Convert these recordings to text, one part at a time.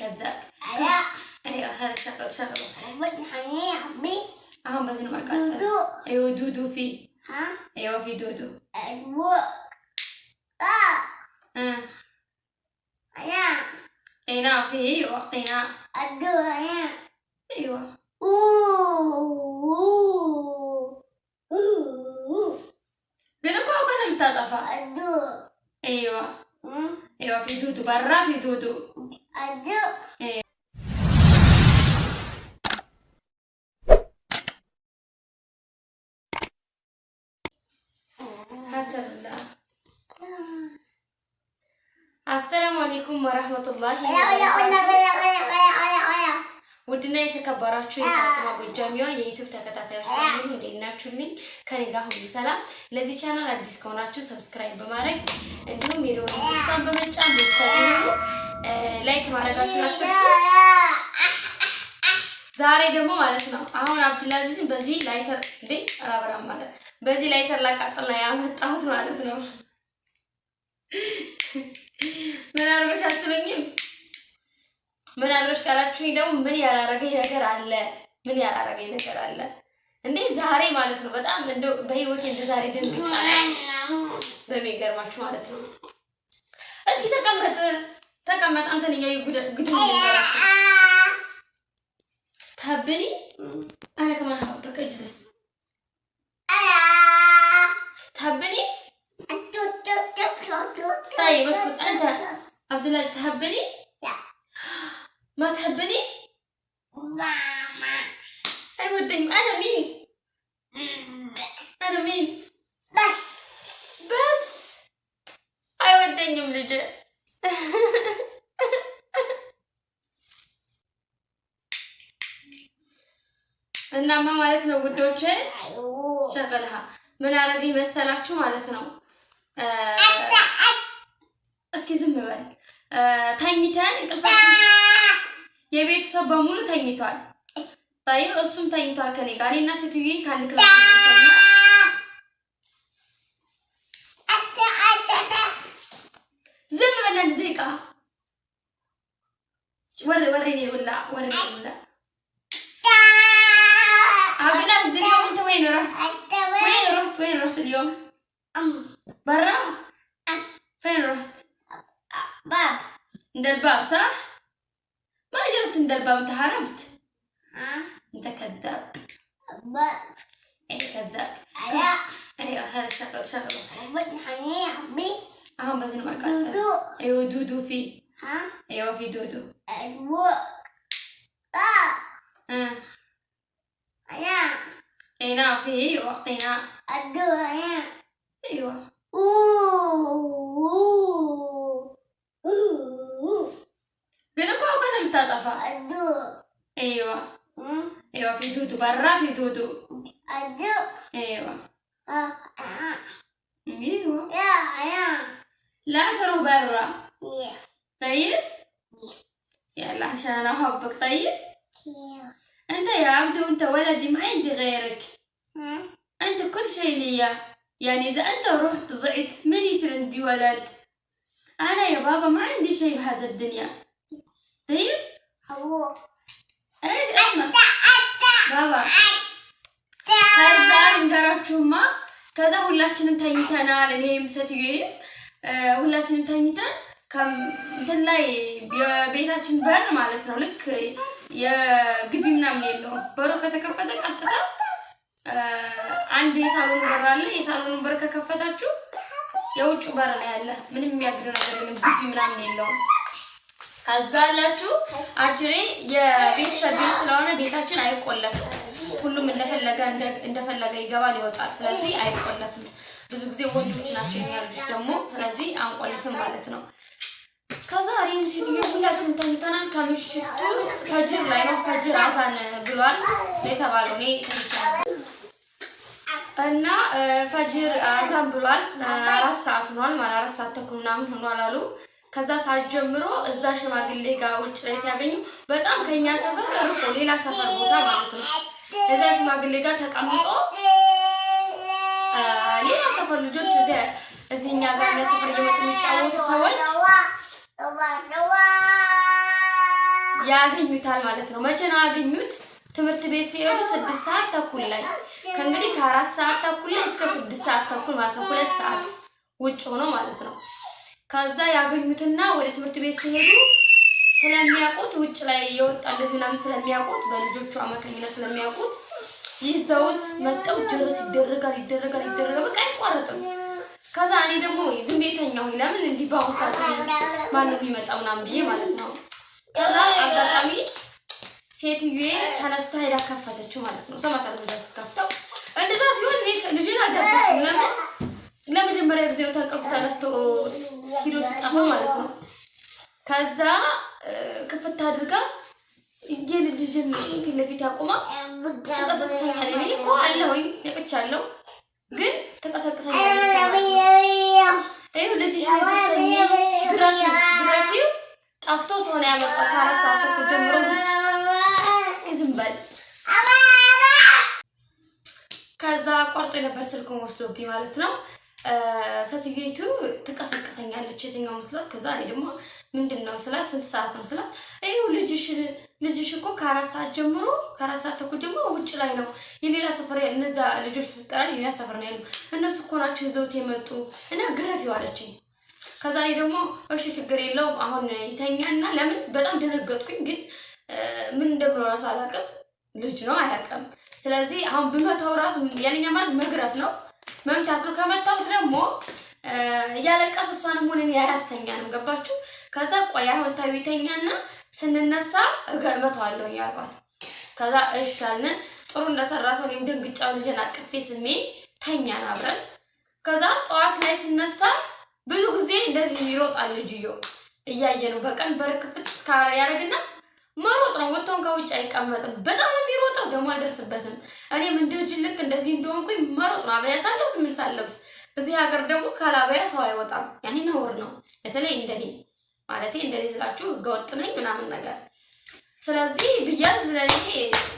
كذاب. ايوه هذا شغله بدي حنيه بس اهم بزين ما قاعد. ايوه دودو فيه. ايوه في دودو. قيناع فيه وقيناع. ايوه قلنا كان متطفى. ايوه ايوه في دودو برا في دودو. ايوه السلام عليكم ورحمة الله وبركاته. ودنا የተከበራችሁ የፋጡማ ጎጃሚዋ የዩቲዩብ ተከታታዮች ሁሉ እንዴት ናችሁልኝ? ከኔ ጋር ሁሉ ሰላም። ለዚህ ቻናል አዲስ ከሆናችሁ ሰብስክራይብ በማድረግ እንዲሁም የደወል ምልክቱን በመጫን ቤተሰብ ሁኑ ላይክ ማድረጋችሁን አትርሱ። ዛሬ ደግሞ ማለት ነው አሁን አብዱላዚዝን በዚህ ላይተር እንዴ አላበራም ማለት በዚህ ላይተር ላቃጥል ነው ያመጣሁት ማለት ነው። ምን አልበሽ አትሉኝም? ምን አልበሽ ካላችሁኝ ደግሞ ምን ያላረገኝ ነገር አለ? ምን ያላረገኝ ነገር አለ እንዴ? ዛሬ ማለት ነው በጣም እንደው በህይወቴ እንደ ዛሬ ደንግጫለሁ በሚገርማችሁ ማለት ነው። እስኪ ተቀመጥ አንተን ያዩ ጉድ تحبني؟ أنا كمان أحبك اجلس. تحبني؟ طيب اسكت أنت عبد الله تحبني؟ لا. ما تحبني؟ ماما. أيوة أنا مين؟ أنا مين؟ بس. أيوة ملجأ. እናማ ማለት ነው ውዶቼ ሸቀልሃ ምን አረገኝ መሰላችሁ ማለት ነው። እስኪ ዝም በል ተኝተን እንቅልፋችን የቤት ሰው በሙሉ ተኝቷል። ታዩ እሱም ተኝቷል ከኔ ጋር እኔና ሴትዬ ካንድ ክላስ ተኛ። ዝም በል አንድ ደቂቃ ወሬኔ ወላ عبدالله اليوم انت وين رحت اليوم؟ برا؟ فين رحت؟ باب عند الباب صح؟ ما جلست عند الباب انت هربت؟ انت كذاب. ايه كذاب. ايوه هذا شغله بدي حنيه بس اهم بزين ما قاعد. ايوه دودو فيه. ايوه في دودو. قيناع فيه وقيناع. ايوه قلنا كان متطفى. ايوه ايوه في دودو برا في دودو. ايوه ايوه لا تروح برا. طيب يلا عشان انا احبك. طيب انت يا عبدو انت ولدي ما عندي غيرك. انت كل شيء لي يعني اذا انت رحت ضعت من يصير عندي ولد؟ انا يا بابا ما عندي شيء بهذا الدنيا. طيب ايش اسمك بابا؟ ከዛ እንገራችሁማ ከዛ ሁላችንም ተኝተናል። እኔም ሴትዬም ሁላችንም ተኝተን እንትን ላይ የቤታችን በር ማለት ነው ልክ የግቢ ምናምን የለውም። በሩ ከተከፈተ ቀጥታ አንድ የሳሎን በር አለ። የሳሎን በር ከከፈታችሁ የውጭ በር ላይ አለ። ምንም የሚያግድ ነገር የለም። ግቢ ምናምን የለውም። ከዛ አላችሁ አጅሬ የቤተሰብ ቤት ስለሆነ ቤታችን አይቆለፍም። ሁሉም እንደፈለገ ይገባል ይወጣል። ስለዚህ አይቆለፍም። ብዙ ጊዜ ወንዶች ናቸው የሚያሉት ደግሞ ስለዚህ አንቆልፍም ማለት ነው። ከዛ እኔም ሴትዬ ሁላችንም ተኝተናል። ከምሽቱ ፈጅር ላይ ነው ፈጅር አዛን ብሏል የተባለው እኔ እና ፈጅር አዛን ብሏል 4 ሰዓት ሆኗል ማለት 4 ሰዓት ተኩል ምናምን ሆኗል አሉ። ከዛ ሰዓት ጀምሮ እዛ ሽማግሌ ጋር ውጭ ላይ ሲያገኙ በጣም ከኛ ሰፈር ርቆ ሌላ ሰፈር ቦታ ማለት ነው እዛ ሽማግሌ ጋር ተቀምጦ ሌላ ሰፈር ልጆች እዚህኛ ጋር ለሰፈር እየመጡ የሚጫወቱ ሰዎች ያገኙታል ማለት ነው። መቼ ነው ያገኙት? ትምህርት ቤት ሲሄዱ 6 ሰዓት ተኩል ላይ ከእንግዲህ ከ4 ሰዓት ተኩል ላይ እስከ 6 ሰዓት ተኩል ማለት ነው 2 ሰዓት ውጭ ሆኖ ማለት ነው። ከዛ ያገኙትና ወደ ትምህርት ቤት ሲሄዱ ስለሚያውቁት ውጭ ላይ የወጣለት ምናምን ስለሚያውቁት በልጆቹ አማካኝነት ስለሚያውቁት ይዘውት መጣው። ጀርስ ይደረጋል በቃ አይቋረጥም። ከዛ እኔ ደግሞ ዝም ቤተኛው ለምን እንዲህ ባውሳ ማንም ይመጣ ምናምን ብዬ ማለት ነው። ከዛ አጋጣሚ ሴትዬ ተነስታ ሄዳ ከፈተችው ማለት ነው። ሰማታል ወደስ ከፍተው እንደዛ ሲሆን እኔ ልጅን አልዳበስኩም። ለመጀመሪያ ጊዜ ተንቀልፍ ተነስቶ ሂዶ ሲጣፋ ማለት ነው። ከዛ ክፍት አድርጋ የልጅን ፊት ለፊት ያቆማ ተቀሰቅሰኛለች። እኔ እኮ አለሁኝ ነቅቻለሁ፣ ግን ተቀሰቅሰኛለች። አይው ልጅሽ ግራፊው ጣፍቶ ሰው ነው ያመጣው። ከ4 ሰዓት ተኩል ጀምሮ ውጭ እስኪ ዝም በል። ከዛ ቆርጦ ነበር ስልኩን ወስዶብኝ ማለት ነው። ሴትዮይቱ ትቀሰቅሰኛለች የትኛው መስላት። ከዛ እኔ ደግሞ ምንድነው ስላት ስንት ሰዓት ነው ስላት አይው ልጅሽ እኮ ከ4 ሰዓት ጀምሮ ከ4 ሰዓት ተኩል ጀምሮ ውጭ ላይ ነው የሌላ ሰፈር እነዛ ልጆች ስትጠራ የሌላ ሰፈር ነው ያሉ እነሱ እኮ ናቸው ይዘውት የመጡ እና ግረፊው አለችኝ። ከዛ እኔ ደግሞ እሺ ችግር የለውም አሁን ይተኛና ለምን በጣም ደነገጥኩኝ። ግን ምን እንደምለው ራሱ አላውቅም። ልጅ ነው አያውቅም። ስለዚህ አሁን ብመታው ራሱ ያለኛ ማለት መግረፍ ነው መምታት ነው። ከመታውት ደግሞ እያለቀሰ እሷንም ሆነ እኔ አያስተኛንም። ገባችሁ? ከዛ ቆይ አሁን ታዩ ይተኛና ስንነሳ እመታዋለሁ ያልኳት። ከዛ እሺ አልን። ጥሩ እንደሰራ ሰው እኔም ደንግጫው ልጅን አቅፌ ስሜ ተኛን አብረን። ከዛ ጠዋት ላይ ስነሳ ብዙ ጊዜ እንደዚህ ይሮጣል ልጅዮ እያየ ነው። በቀን በር ክፍት ያደርግና መሮጥ ነው። ወጥቶን ከውጭ አይቀመጥም። በጣም የሚሮጠው ደግሞ አልደርስበትም። እኔም እንደዚህ ልክ እንደዚህ እንደሆንኩኝ መሮጥ ነው። አበያ ሳለብስ ምን ሳለብስ እዚህ ሀገር ደግሞ ካላበያ ሰው አይወጣም። ያኔ ነውር ነው። በተለይ እንደኔ ማለቴ እንደዚህ ስላችሁ ህገወጥ ነኝ ምናምን ነገር። ስለዚህ ብያዝ ለኔ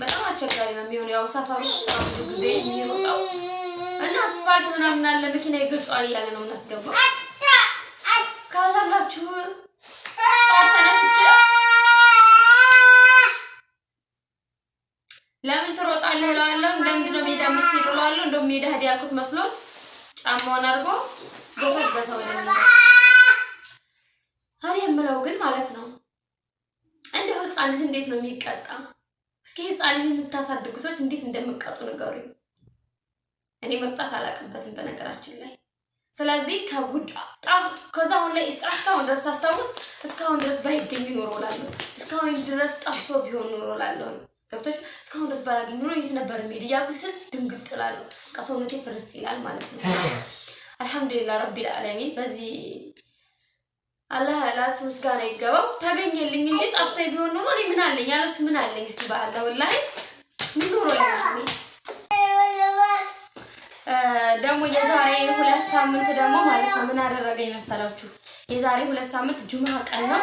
በጣም አስቸጋሪ ነው የሚሆነው። ያው ሰፈሩ ብዙ ጊዜ የሚሮጣው እና አስፋልት ምናምን አለ መኪና ይገጫል እያለ ነው እናስገባው። ካዛላችሁ ተነስቼ ለምን ትሮጣለህ እላለሁ። እንደምንድነው ሜዳ የምትሄደው እላለሁ። እንደው ሜዳ ሄድ ያልኩት መስሎት ጫማውን አድርጎ ገሰገሰ ወደ ሜዳ። አሬ የምለው ግን ማለት ነው እንደው ህፃን ልጅ እንዴት ነው የሚቀጣ? እስኪ ህፃን ልጅ የምታሳድጉ ሰዎች እንዴት እንደምትቀጡ ንገሩኝ። እኔ መቅጣት አላውቅበትም በነገራችን ላይ። ስለዚህ ከዛ አሁን ላይ እስካሁን ድረስ አስታውስ እስካሁን ድረስ ባይገኝ ኖሮ እላለሁ። እስካሁን ድረስ ጠፍቶ ቢሆን ኖሮ እላለሁ። ገብቶሽ እስካሁን ድረስ ባላገኝ ኖሮ የት ነበር የሚሄድ እያልኩ ስል ድንግጥ እላለሁ። ከሰውነቴ ፍርስ ይላል ማለት ነው። አልሐምዱሊላህ ረቢል ዓለሚን። በዚህ አላህ ላስ ምስጋና ይገባው ታገኘልኝ እንጂ ጠፍቶ ቢሆን ኖሮ እኔ ምን አለኝ ያለስ ምን አለኝ? እስቲ በአላ ወላሂ ምን ኖሮ ይሆናል። ደግሞ የዛሬ 2 ሳምንት ደግሞ ማለት ነው ምን አደረገኝ መሰላችሁ? የዛሬ 2 ሳምንት ጁምዓ ቀን ነው።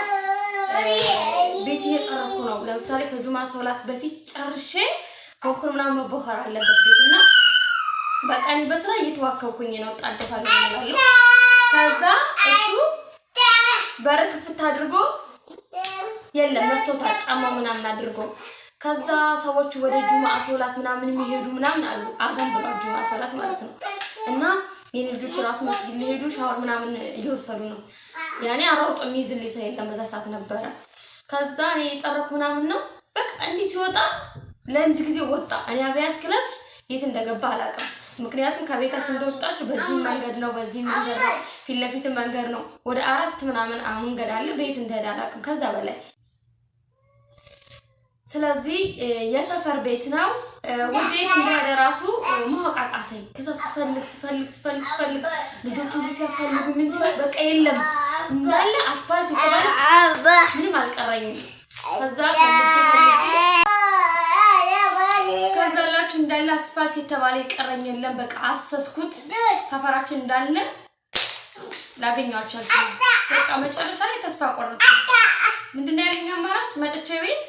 ቤት እየጠረኩ ነው። ለምሳሌ ከጁምዓ ሶላት በፊት ጨርሼ ቦክር ምናምን መቦከር አለበት ቤትና በቃ እኔ በስራ እየተዋከብኩኝ ነው። ጣደፋለሁ እላለሁ። ከዛ እሱ በር ክፍት አድርጎ የለም መጥቶታል ጫማ ምናምን አድርጎ። ከዛ ሰዎች ወደ ጁምዓ ሶላት ምናምን የሚሄዱ ምናምን አሉ። አዛን ብሏል ጁምዓ ሶላት ማለት ነው። እና የኔ ልጆች ራሱ መስጊድ ሊሄዱ ሻወር ምናምን እየወሰዱ ነው። ያኔ አራውጦ የሚይዝልኝ ሰው የለም በዛ ሰዓት ነበረ። ከዛ እኔ የጠረኩ ምናምን ነው በቃ እንዲህ ሲወጣ ለአንድ ጊዜ ወጣ። እኔ አብያስ ክለብስ የት እንደገባ አላውቅም። ምክንያቱም ከቤታችን እንደወጣችሁ በዚህ መንገድ ነው በዚህ መንገድ ነው ፊት ለፊት መንገድ ነው። ወደ 4 ምናምን መንገድ አለ። ቤት እንደሄደ አላውቅም ከዛ በላይ። ስለዚህ የሰፈር ቤት ነው። ወዴት እንደሄደ ራሱ ማወቃቃተኝ። ከዛ ስፈልግ ልጆቹ ሲፈልጉ ምን ሲል በቃ የለም እንዳለ አስፋልት የተባለ ምንም አልቀረኝም። ከዛላችሁ እንዳለ አስፋልት የተባለ ይቀረኝ የለም። በቃ አሰስኩት። ሰፈራችን እንዳለ ላገኘው አልቻልኩም። በቃ መጨረሻ ላይ ተስፋ ቆረጥኩ። ምንድነው ያለኝ አማራጭ መጥቼ ቤት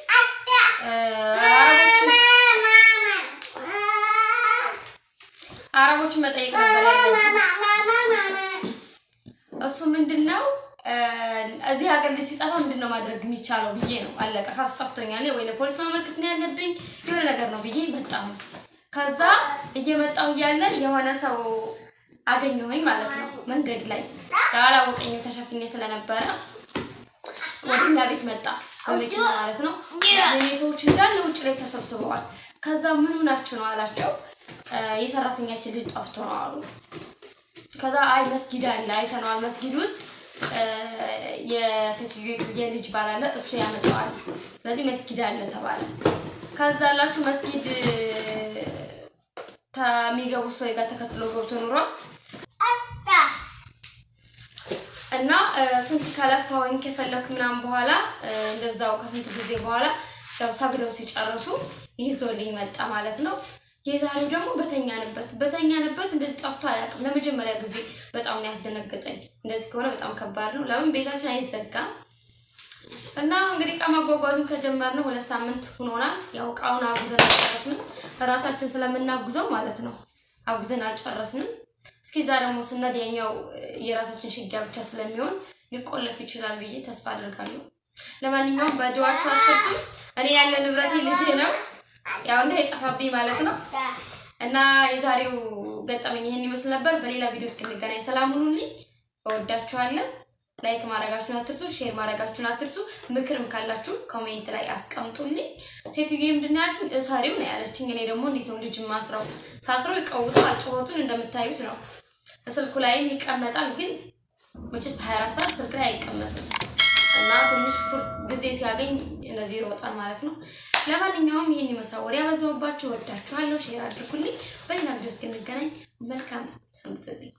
አረቦችን መጠየቅ ነበር ያለው። እሱ ምንድነው እዚህ ሀገር ልጅ ሲጠፋ ምንድነው ማድረግ የሚቻለው ብዬ ነው አለቀ ካስጠፍቶኛል ወይ ለፖሊስ ማመልከት ነው ያለብኝ የሆነ ነገር ነው ብዬ መጣሁ ከዛ እየመጣሁ ያለ የሆነ ሰው አገኘሁኝ ማለት ነው መንገድ ላይ ያላወቀኝም ተሸፍኜ ስለነበረ ወደኛ ቤት መጣ በመኪና ማለት ነው የኔ ሰዎች እንዳለ ውጭ ላይ ተሰብስበዋል ከዛ ምን ሆናችሁ ነው አላቸው የሰራተኛችን ልጅ ጠፍቶ ነው አሉ ከዛ አይ መስጊድ አለ አይተናል መስጊድ ውስጥ የሴትዮ የልጅ ባላለ እሱ ያመጣዋል ስለዚህ መስጊድ አለ ተባለ ከዛ ላችሁ መስጊድ ታሚገቡ ሰው ጋር ተከትሎ ገብቶ ኑሮ እና ስንት ከለፋውን ከፈለኩ ምናምን በኋላ እንደዛው ከስንት ጊዜ በኋላ ያው ሳግደው ሲጨርሱ ይዞልኝ መጣ ማለት ነው የዛሬው ደግሞ በተኛንበት እንደዚህ ጠፍቶ አያውቅም ለመጀመሪያ ጊዜ በጣም ነው ያስደነገጠኝ እንደዚህ ከሆነ በጣም ከባድ ነው ለምን ቤታችን አይዘጋም እና እንግዲህ ቃማጓጓዙን ከጀመርነው 2 ሳምንት ሆኖናል ያው ቃውና አጉዘን አልጨረስንም ራሳችን ስለምናጉዘው ማለት ነው አጉዘን አልጨረስንም እስኪ ዛሬ ደግሞ ስናደኛው የራሳችን ሽግያ ብቻ ስለሚሆን ሊቆለፍ ይችላል ብዬ ተስፋ አደርጋለሁ ለማንኛውም በዱዓችሁ አትርሱ እኔ ያለ ንብረቴ ልጅ ነው ያው እንዳይጠፋብኝ ማለት ነው እና የዛሬው ገጠመኝ ይሄን ይመስል ነበር በሌላ ቪዲዮ እስክንገናኝ ሰላም ሁኑልኝ እወዳችኋለሁ ላይክ ማድረጋችሁን አትርሱ ሼር ማድረጋችሁን አትርሱ ምክርም ካላችሁ ኮሜንት ላይ አስቀምጡልኝ ሴትዬ ምንድነው እሳሪው ነው ያለችኝ እኔ ደግሞ እንዴት ነው ልጅ ማስራው ሳስረው ይቀውጣል ጩኸቱን እንደምታዩት ነው ስልኩ ላይም ይቀመጣል ግን መቼስ 24 ሰዓት ስልክ ላይ አይቀመጥም እና ትንሽ ፍርት ጊዜ ሲያገኝ እንደዚህ ይሮጣል ማለት ነው ለማንኛውም ይሄን ይመስላል ወሬ ያበዛውባችሁ ወዳችኋለሁ ሼር አድርጉልኝ በሌላ ቪዲዮ እስክንገናኝ መልካም ሰንብቱልኝ